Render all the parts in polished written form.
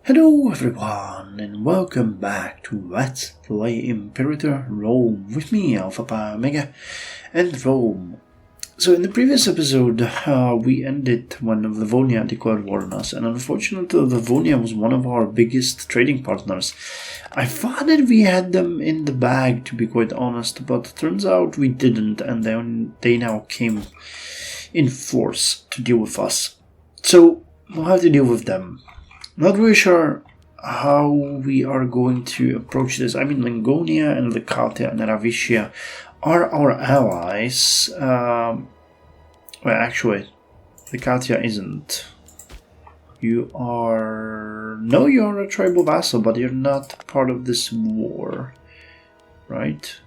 Hello everyone and welcome back to Let's Play Imperator Rome with me, Alpha Pi Omega and Rome. So in the previous episode we ended when Livonia declared war on us, and unfortunately Livonia was one of our biggest trading partners. I thought that we had them in the bag, to be quite honest, but it turns out we didn't, and then they now came in force to deal with us. So we'll have to deal with them. Not really sure how we are going to approach this. I mean, Lingonia and Lycatia and Ravicia are our allies. Well, actually, Lycatia isn't. You are... No, you're a tribal vassal, but you're not part of this war. Right?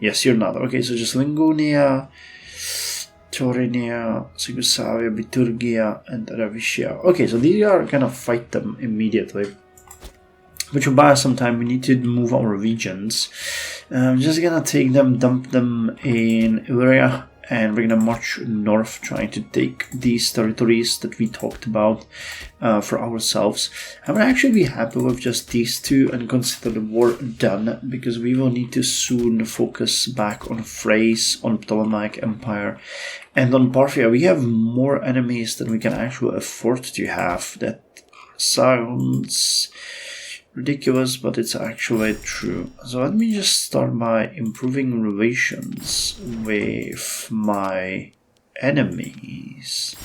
Yes, you're not. Okay, so just Lingonia, Taurinia, Sigusavia, Biturgia, and Ravicia. Okay, so these are gonna fight them immediately, which will buy us some time. We need to move our regions. I'm just gonna take them, dump them in Illyria, and we're gonna march north, trying to take these territories that we talked about for ourselves. I would actually be happy with just these two and consider the war done, because we will need to soon focus back on Thrace, on Ptolemaic Empire, and on Parthia. We have more enemies than we can actually afford to have. That sounds ridiculous, but it's actually true. So let me just start by improving relations with my enemies.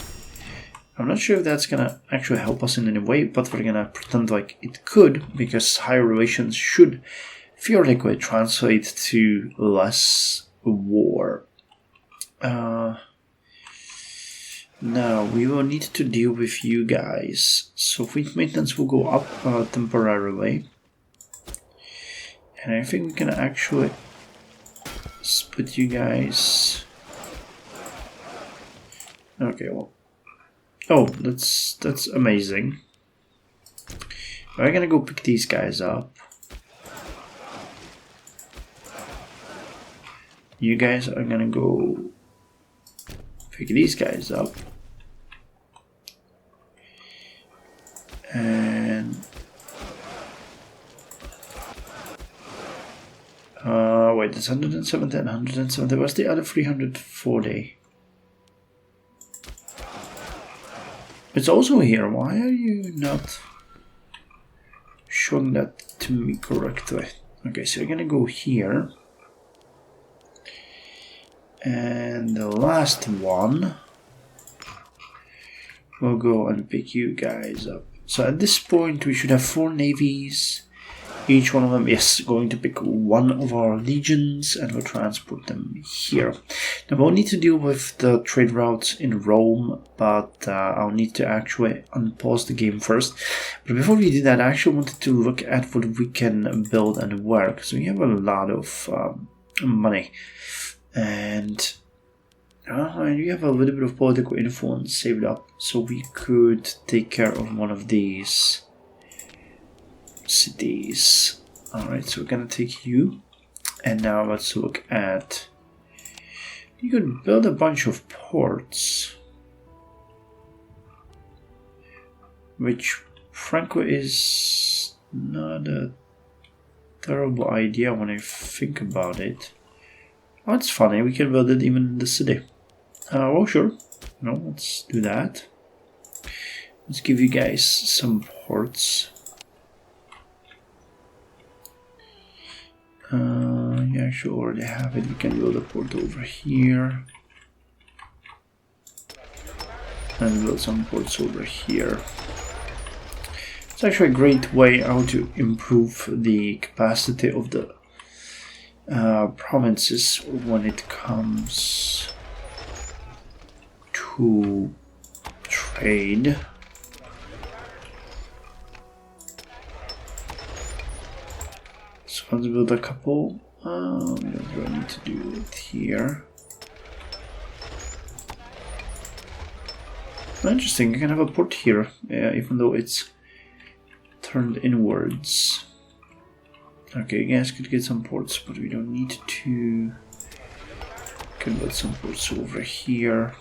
I'm not sure if that's gonna actually help us in any way, but we're gonna pretend like it could, because higher relations should theoretically translate to less war. Now we will need to deal with you guys, so fleet maintenance will go up temporarily, and I think we can actually split you guys. Okay, well, oh, that's amazing. We're gonna go pick these guys up. You guys are gonna go pick these guys up, and wait, it's 170 and 170. What's the other 340? It's also here. Why are you not showing that to me correctly? Okay, so you're gonna go here. And the last one will go and pick you guys up. So at this point we should have 4 navies. Each one of them is going to pick one of our legions and we'll transport them here. Now we'll need to deal with the trade routes in Rome, but I'll need to actually unpause the game first. But before we do that, I actually wanted to look at what we can build and work. So we have a lot of money. And we have a little bit of political influence saved up, so we could take care of one of these cities. Alright, so we're gonna take you, and now let's look at... You could build a bunch of ports, which frankly is not a terrible idea when I think about it. Oh, it's funny, we can build it even in the city. Well, sure. No, let's do that. Let's give you guys some ports. You actually already have it. We can build a port over here. And build some ports over here. It's actually a great way how to improve the capacity of the provinces when it comes to trade. So let's build a couple. We don't really need to do it here. Interesting, you can have a port here, even though it's turned inwards. Okay, you guys could get some ports, but we don't need to. Can build some ports over here.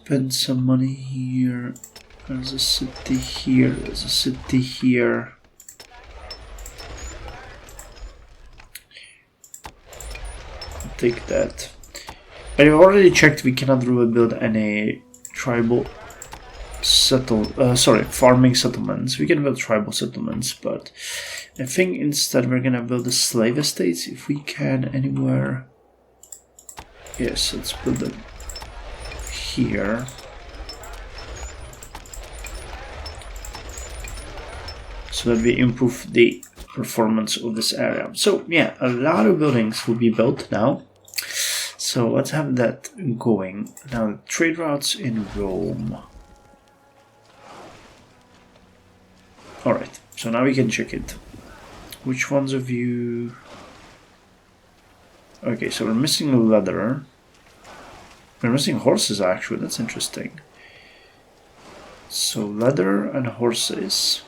spend some money here. There's a city here. There's a city here. I'll take that. I've already checked. We cannot really build any tribal farming settlements. We can build tribal settlements, but I think instead we're gonna build the slave estates if we can anywhere. Yes, let's build them here. So that we improve the performance of this area. So yeah, a lot of buildings will be built now. So let's have that going. Now, trade routes in Rome. Alright, so now we can check it. Which ones of you... Okay, so we're missing leather. We're missing horses, actually. That's interesting. So leather and horses.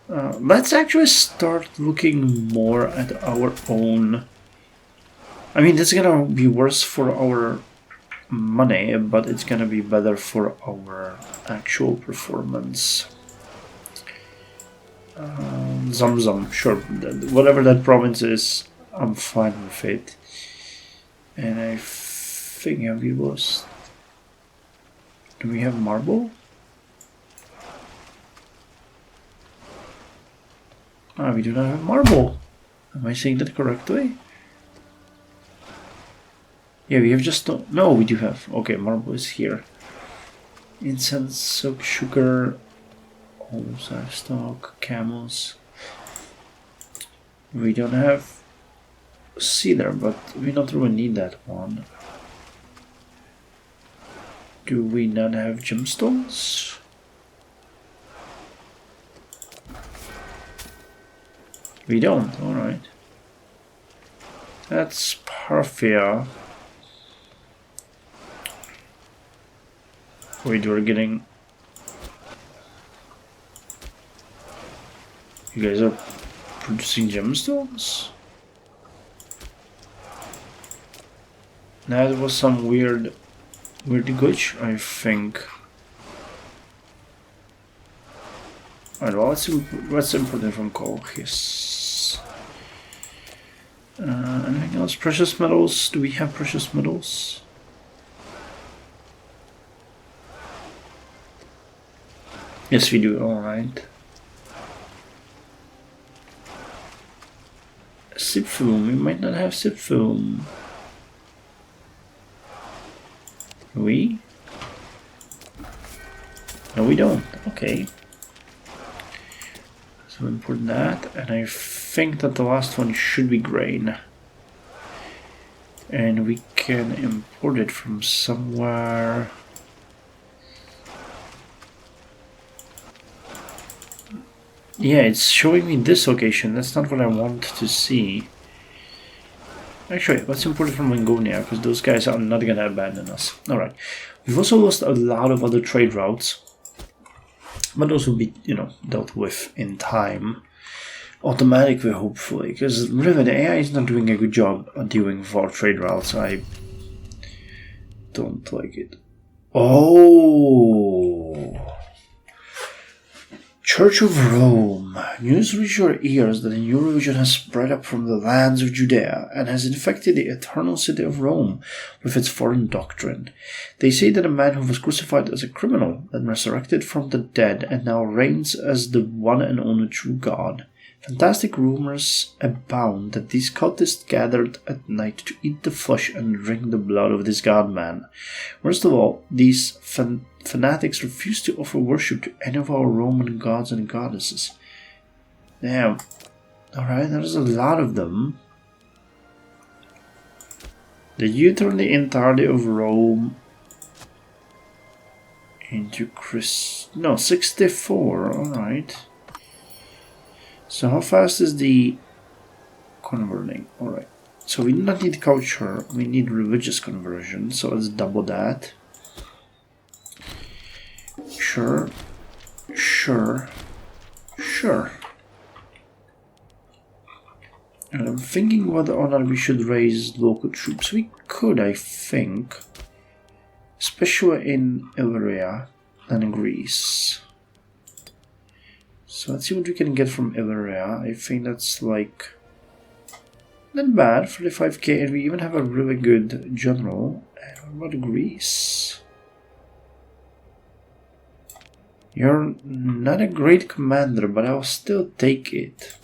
Let's actually start looking more at our own... I mean, that's gonna be worse for our money, but it's gonna be better for our actual performance. Zamzam, sure. Whatever that province is, I'm fine with it. And I think we lost. Do we have marble? Ah, we do not have marble. Am I saying that correctly? Yeah, we have just no, we do have. Okay, marble is here. Incense, soak, sugar, olives, livestock, camels. We don't have cedar, but we don't really need that one. Do we not have gemstones? We don't, alright. That's Parthia. Wait, we're getting... You guys are producing gemstones? That was some weird glitch, I think. Alright, well, let's import it from Colchis. Anything else? Precious metals? Do we have precious metals? Yes, we do. Alright. Sipfum. We might not have Sipfum. We? No, we don't. Okay. So import that, and I think that the last one should be grain. And we can import it from somewhere. Yeah, it's showing me this location. That's not what I want to see. Actually, let's import it from Lingonia, because those guys are not going to abandon us. Alright. We've also lost a lot of other trade routes. But those will be, dealt with in time. Automatically, hopefully. Because really, the AI is not doing a good job at dealing with our trade routes. I don't like it. Oh! Church of Rome. News reached your ears that a new religion has spread up from the lands of Judea and has infected the eternal city of Rome with its foreign doctrine. They say that a man who was crucified as a criminal, then resurrected from the dead, and now reigns as the one and only true God. Fantastic rumors abound that these cultists gathered at night to eat the flesh and drink the blood of this god-man. Worst of all, these fanatics refuse to offer worship to any of our Roman gods and goddesses. Damn. Alright, there's a lot of them. Did you turn the entirety of Rome into No, 64, alright. So how fast is the converting? Alright. So we do not need culture, we need religious conversion, so let's double that. Sure. And I'm thinking whether or not we should raise local troops. We could, I think. especially in Illyria and in Greece. So let's see what we can get from Illyria. I think that's like not bad, 35k, and we even have a really good general. And what about Greece? You're not a great commander, but I'll still take it.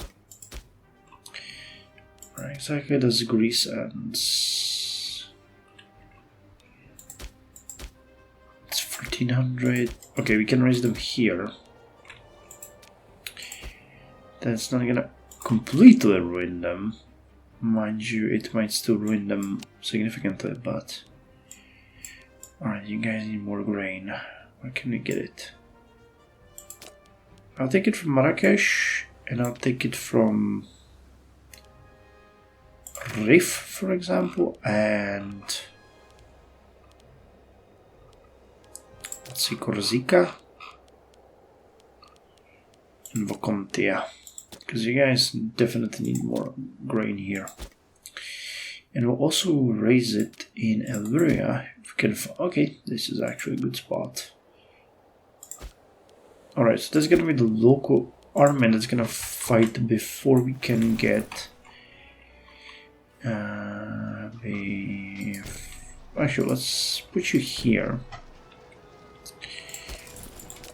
Right, exactly as Greece ends. It's 1400. Okay, we can raise them here. That's not gonna completely ruin them. Mind you, it might still ruin them significantly, but... Alright, you guys need more grain. Where can we get it? I'll take it from Marrakesh, and I'll take it from Rif, for example, and... Let's see, Corsica and Vocontia. Because you guys definitely need more grain here. And we'll also raise it in Illyria. If we can. Okay, this is actually a good spot. Alright, so that's gonna be the local army that's gonna fight before we can get. Actually, let's put you here.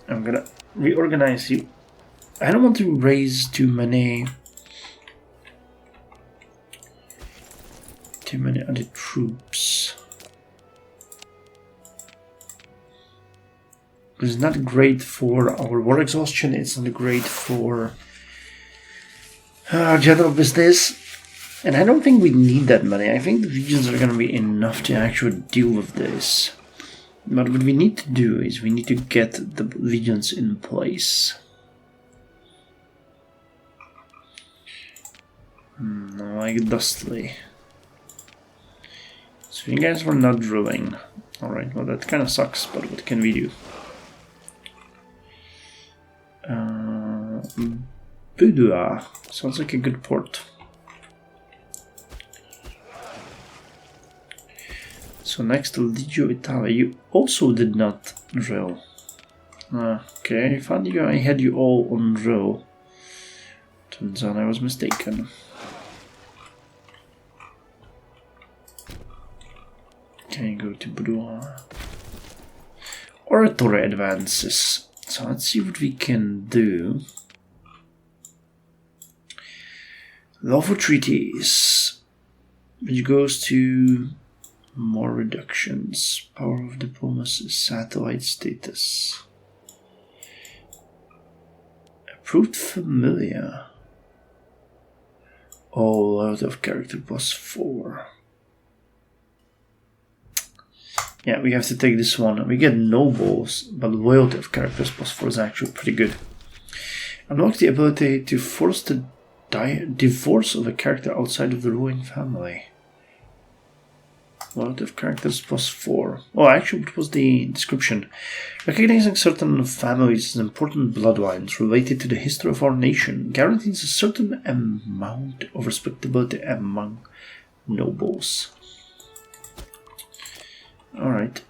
I'm gonna reorganize you. I don't want to raise too many other troops. It's not great for our war exhaustion, it's not great for our general business. And I don't think we need that many. I think the regions are going to be enough to actually deal with this. But what we need to do is we need to get the legions in place. Like Dustly. So you guys were not drilling. Alright, well that kind of sucks, but what can we do? Budua. Sounds like a good port. So next to Ligio Italia, you also did not drill. Okay, I found you, I had you all on drill. Turns out I was mistaken. Can you go to Budua? Oratory advances. So let's see what we can do. Lawful treaties, which goes to more reductions. Power of diplomacy, satellite status. Approved familiar. Oh, out of character +4. Yeah, we have to take this one. We get nobles, but loyalty of characters +4 is actually pretty good. Unlock the ability to force the divorce of a character outside of the ruling family. Loyalty of characters +4. Oh, actually, what was the description? Recognizing certain families as important bloodlines related to the history of our nation guarantees a certain amount of respectability among nobles. Alright.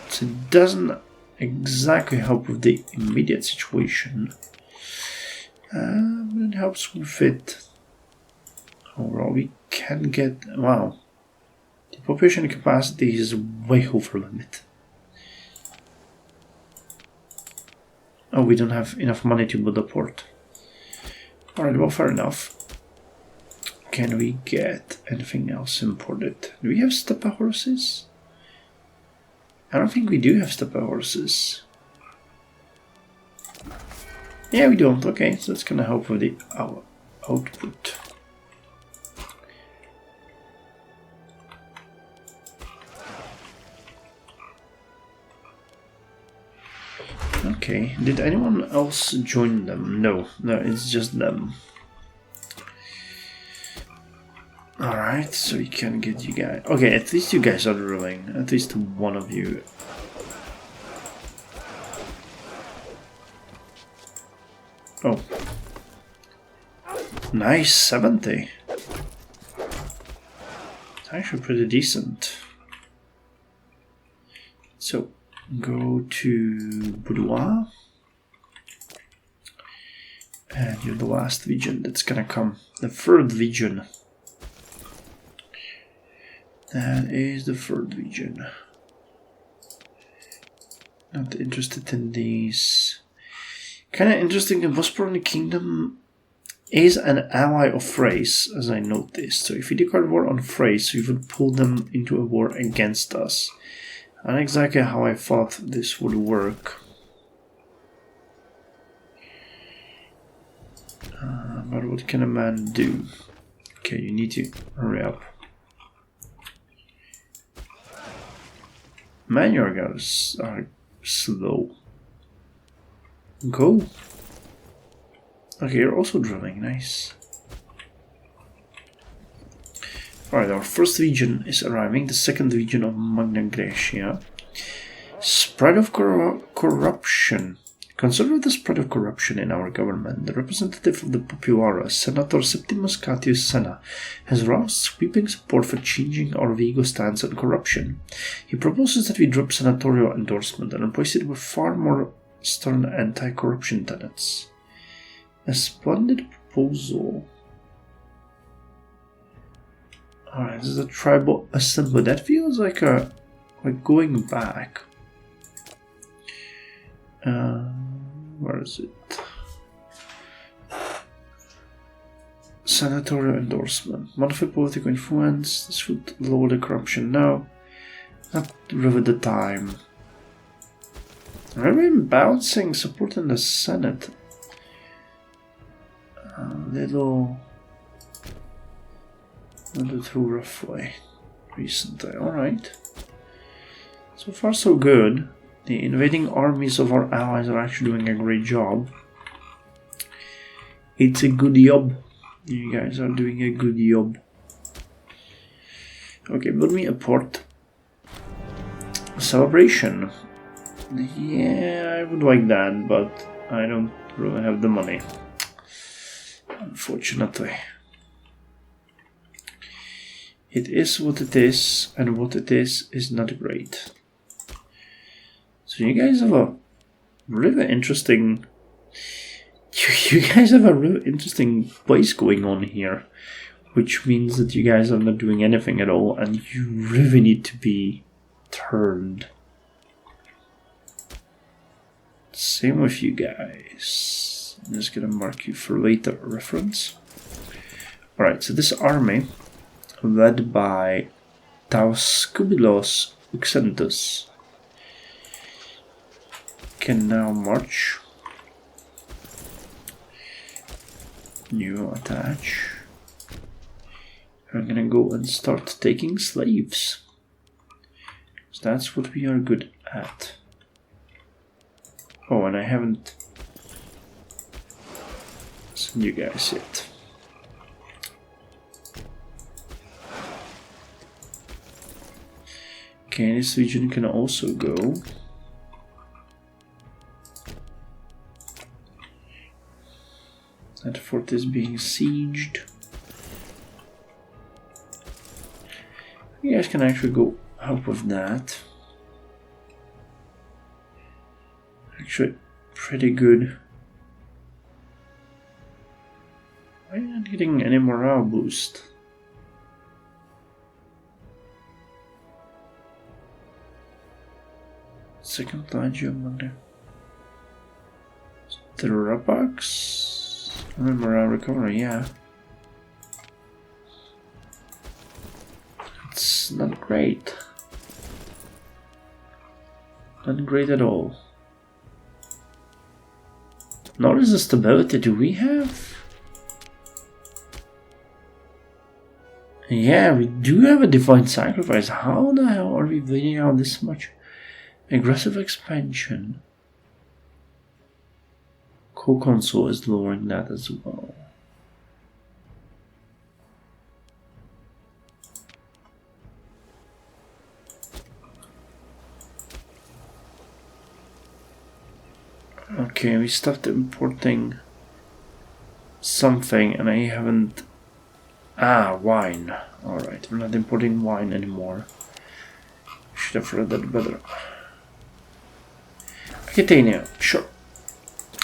So it doesn't exactly help with the immediate situation. But it helps with it. Overall, we can get... Wow. The population capacity is way over limit. Oh, we don't have enough money to build a port. Alright, well, fair enough. Can we get anything else imported? Do we have steppe horses? I don't think we do have steppe horses. Yeah, we don't. Okay, so that's gonna help with the output. Okay, did anyone else join them? No, it's just them. Alright, so we can get you guys... Okay, at least you guys are drilling. At least one of you. Oh. Nice, 70. actually pretty decent. So go to Boudoir. And you're the last region that's gonna come. The third region. That is the third region. Not interested in these. Kinda interesting, the Bosporan Kingdom is an ally of Thrace, as I noticed. So if we declare war on Thrace, we would pull them into a war against us. Not exactly how I thought this would work. But what can a man do? Okay, you need to hurry up. Man, your guys are slow. Go. Okay, you're also drilling. Nice. Alright, our first region is arriving. The second region of Magna Graecia. Spread of corruption. Considering the spread of corruption in our government, the representative of the Populares, Senator Septimus Catius Senna, has roused sweeping support for changing our Vigo stance on corruption. He proposes that we drop senatorial endorsement and replace it with far more stern anti-corruption tenets. A splendid proposal. Alright, this is a tribal assembly. That feels like going back. Where is it? Senatorial endorsement. Modify political influence. This would lower the corruption now. Not really the time. I'm balancing support in the Senate. A little too roughly recently. Alright. So far so good. The invading armies of our allies are actually doing a great job. It's a good job. You guys are doing a good job. Okay, build me a port. Celebration. Yeah, I would like that, but I don't really have the money. Unfortunately. It is what it is, and what it is not great. So you guys have a really interesting... You guys have a really interesting place going on here. Which means that you guys are not doing anything at all, and you really need to be turned. Same with you guys. I'm just gonna mark you for later reference. Alright, so this army, led by Tauscubilos Uxentus, can now march. New attach. I'm gonna go and start taking slaves. So that's what we are good at. Oh, and I haven't sent you guys yet. Okay, this region can also go. That fort is being sieged. You guys can actually go help with that. Actually, pretty good. Why are you not getting any morale boost? Second Legion under Therapax. Morale recovery, yeah. It's not great. Not great at all. Nor is the stability do we have? Yeah, we do have a Divine Sacrifice. How the hell are we bleeding out this much? Aggressive expansion. Co-console is lowering that as well. Okay, we stopped importing something and I haven't Ah, wine. Alright, we're not importing wine anymore. Should have read that better. Aquitania, sure.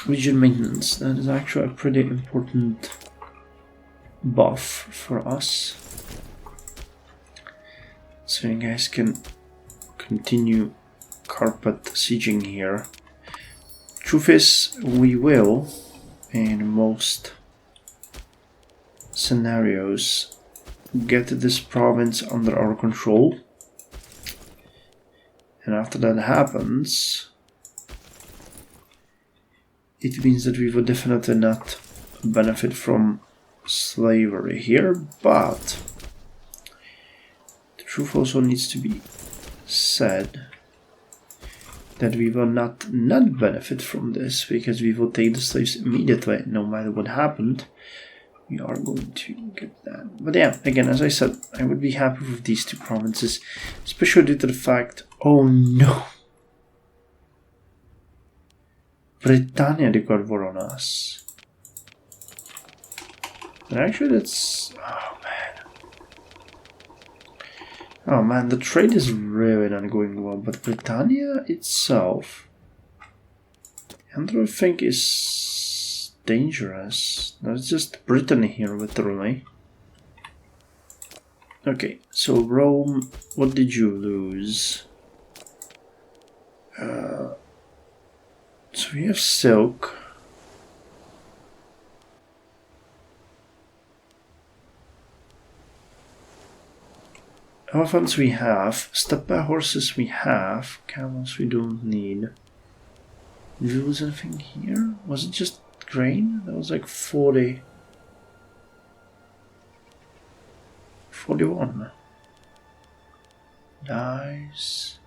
Region maintenance, that is actually a pretty important buff for us. So you guys can continue carpet sieging here. Truth is, we will, in most scenarios, get this province under our control. And after that happens, it means that we will definitely not benefit from slavery here, but the truth also needs to be said that we will not benefit from this, because we will take the slaves immediately, no matter what happened. We are going to get that. But yeah, again, as I said, I would be happy with these two provinces, especially due to the fact, oh no, Britannia declared war on us. And actually that's, oh man, the trade is really not going well, but Britannia itself, I don't think is dangerous. That's just Britain here, literally. Okay, so Rome, what did you lose? So we have silk. Elephants we have, steppe horses we have, camels we don't need. Did we lose anything here? Was it just grain? That was like 40. 41. Dice.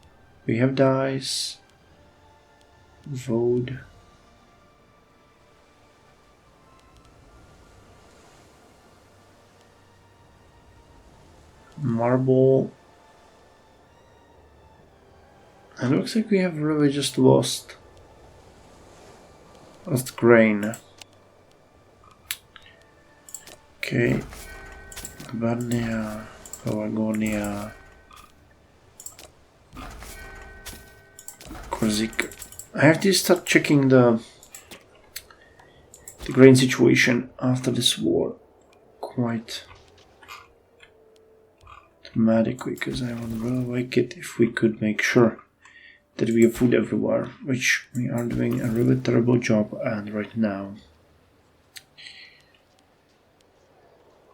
We have dice. Vote. Marble. It looks like we have really just lost grain. Okay. Albania, Pelagonia, Corsica. I have to start checking the grain situation after this war quite dramatically, because I would really like it if we could make sure that we have food everywhere, which we are doing a really terrible job at right now.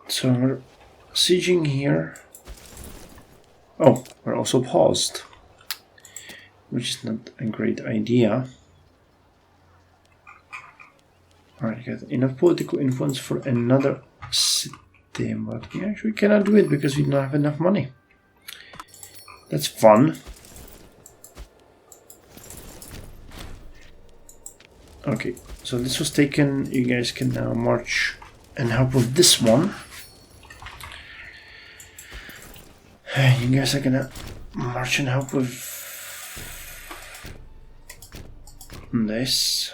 So we're sieging here. Oh, we're also paused, which is not a great idea. Alright, got enough political influence for another city, but we actually cannot do it because we don't have enough money. That's fun. Okay, so this was taken. You guys can now march and help with this one. You guys are gonna march and help with this.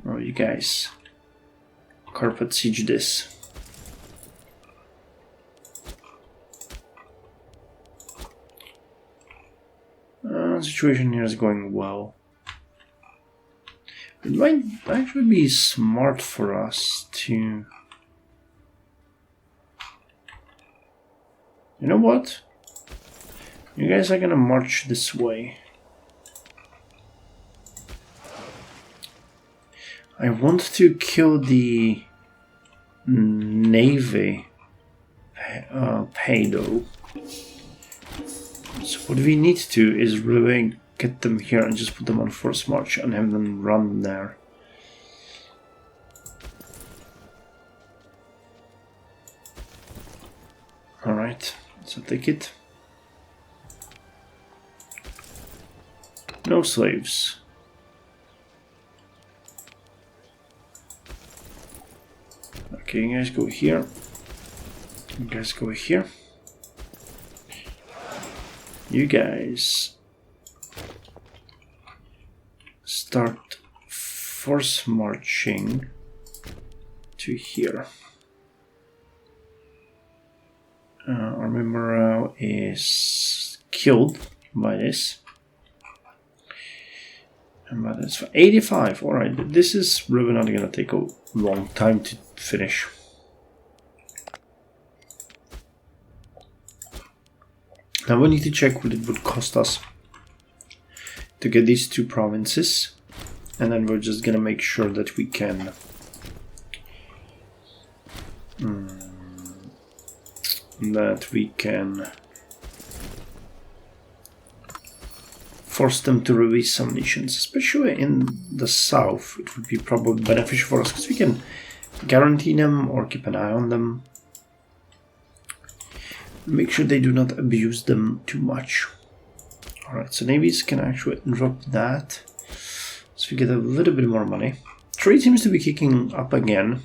Oh, you guys carpet siege this. Situation here is going well. It might actually be smart for us to... You know what? You guys are gonna march this way. I want to kill the navy pedo. So what we need to is really get them here and just put them on force march and have them run there. Alright, so take it. No slaves. Okay, you guys go here. You guys go here. You guys start force marching to here. Army morale is killed by this. And that is for 85. Alright, this is really not gonna take a long time to finish. Now we need to check what it would cost us to get these two provinces, and then we're just gonna make sure that we can force them to release some nations, especially in the south. It would be probably beneficial for us because we can guarantee them or keep an eye on them. Make sure they do not abuse them too much. Alright, so navies can actually drop that. So we get a little bit more money. Trade seems to be kicking up again,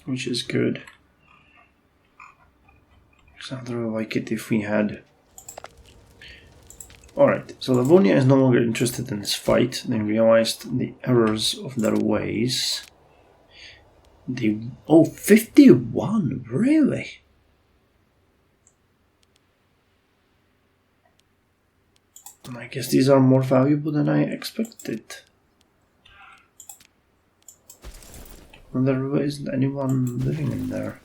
which is good. So I would like it if we had... Alright, so Livonia is no longer interested in this fight. They realized the errors of their ways. Oh, 51? Really? I guess these are more valuable than I expected. And there isn't anyone living in there.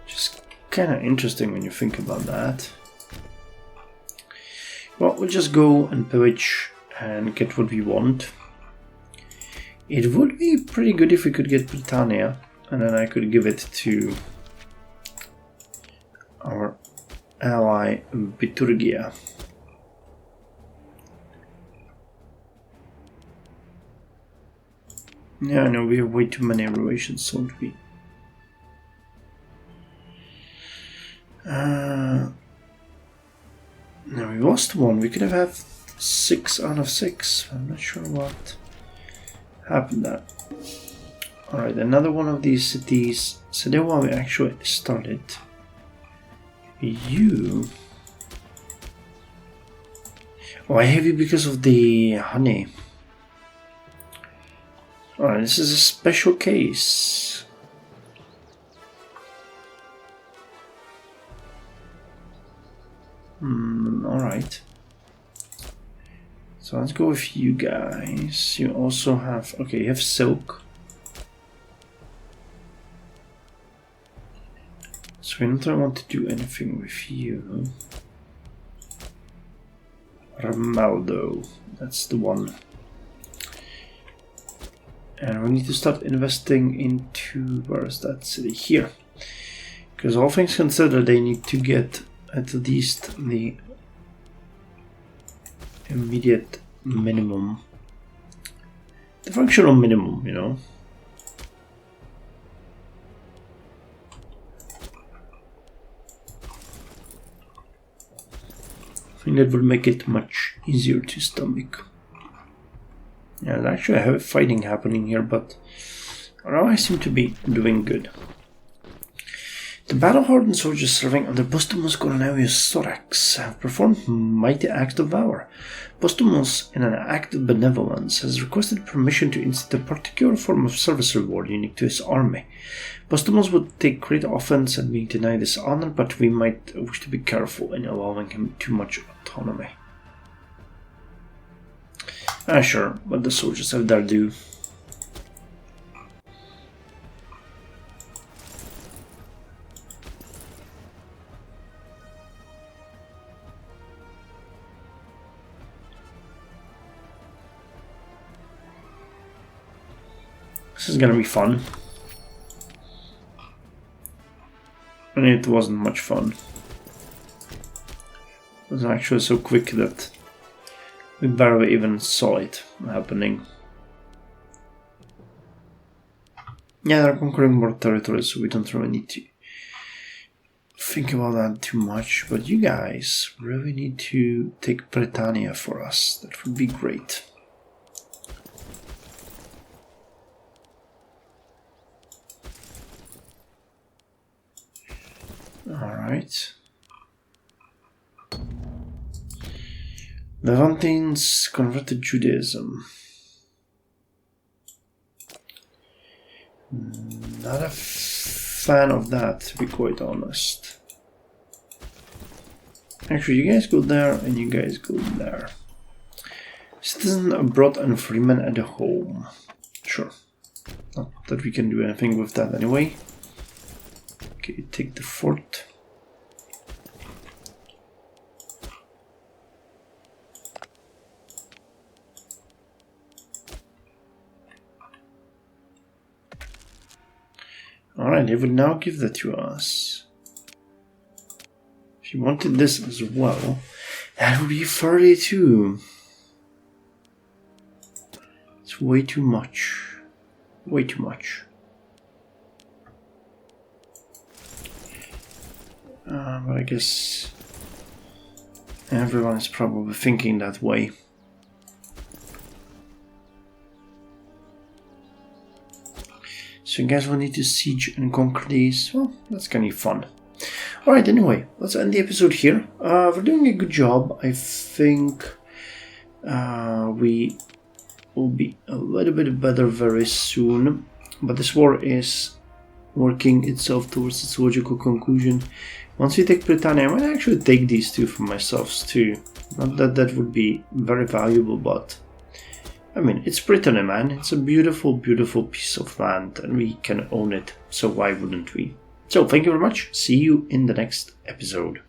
Just kind of interesting when you think about that. Well, we'll just go and pillage and get what we want. It would be pretty good if we could get Britannia, and then I could give it to our ally Biturgia. Yeah, I know we have way too many relations, don't we? No, we lost one. We could have had 6 out of 6. I'm not sure what happened there. Alright, another one of these cities. So then while we actually started. You... Oh, I have you because of the honey. Alright, this is a special case. Alright. So let's go with you guys. You also have... Okay, you have silk. So we don't want to do anything with you. Ramaldo, that's the one. And we need to start investing into, where is that city? Here. Because all things considered, they need to get at least the immediate minimum. The functional minimum, you know. I think that would make it much easier to stomach. Yeah, actually I have fighting happening here, but I seem to be doing good. The battle-hardened soldiers serving under Postumus Cornelius Sorax have performed mighty acts of valor. Postumus, in an act of benevolence, has requested permission to institute a particular form of service reward unique to his army. Postumus would take great offense at being denied this honor, but we might wish to be careful in allowing him too much autonomy. Sure, but the soldiers have their due. This is gonna be fun. And it wasn't much fun. It was actually so quick that we barely even saw it happening. Yeah, they're conquering more territories, so we don't really need to think about that too much. But you guys really need to take Britannia for us. That would be great. Alright. Levantines converted Judaism. Not a fan of that, to be quite honest. Actually, you guys go there and you guys go there. Citizen brought and Freeman at the home. Sure. Not that we can do anything with that anyway. Okay, take the fort. Alright, they would now give that to us. If you wanted this as well, that would be 32. It's way too much. Way too much. But I guess everyone is probably thinking that way. So you guys will need to siege and conquer these. Well, that's gonna be fun. Alright, anyway, let's end the episode here. We're doing a good job. I think we will be a little bit better very soon. But this war is working itself towards its logical conclusion. Once we take Britannia, I might actually take these two for myself too. Not that that would be very valuable, but I mean, it's Brittany, man. It's a beautiful, beautiful piece of land, and we can own it, so why wouldn't we? So, thank you very much. See you in the next episode.